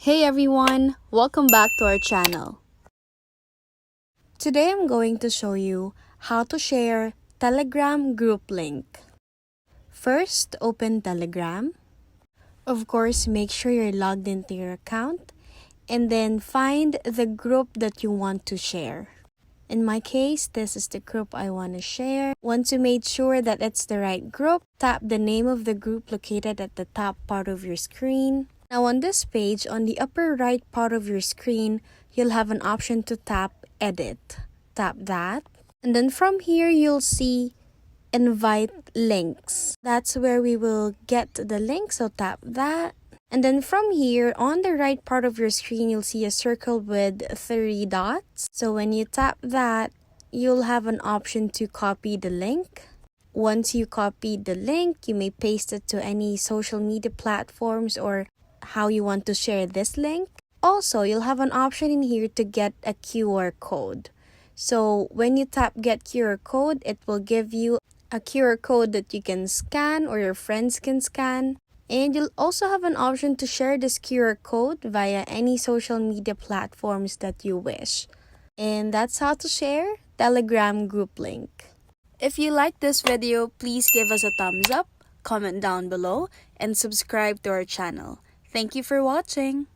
Hey everyone, welcome back to our channel. Today I'm going to show you how to share Telegram group link. First, open Telegram. Of course, make sure you're logged into your account and then find the group that you want to share. In my case, this is the group I want to share. Once you made sure that it's the right group, tap the name of the group located at the top part of your screen. Now on this page, on the upper right part of your screen, you'll have an option to tap Edit. Tap that. And then from here, you'll see Invite Links. That's where we will get the link, so tap that. And then from here, on the right part of your screen, you'll see a circle with 3 dots. So when you tap that, you'll have an option to copy the link. Once you copy the link, you may paste it to any social media platforms or how you want to share this link. Also, you'll have an option in here to get a QR code. So when you tap Get QR Code, it will give you a QR code that you can scan or your friends can scan. And you'll also have an option to share this QR code via any social media platforms that you wish. And that's how to share Telegram group link. If you like this video, please give us a thumbs up, comment down below, and subscribe to our channel. Thank you for watching.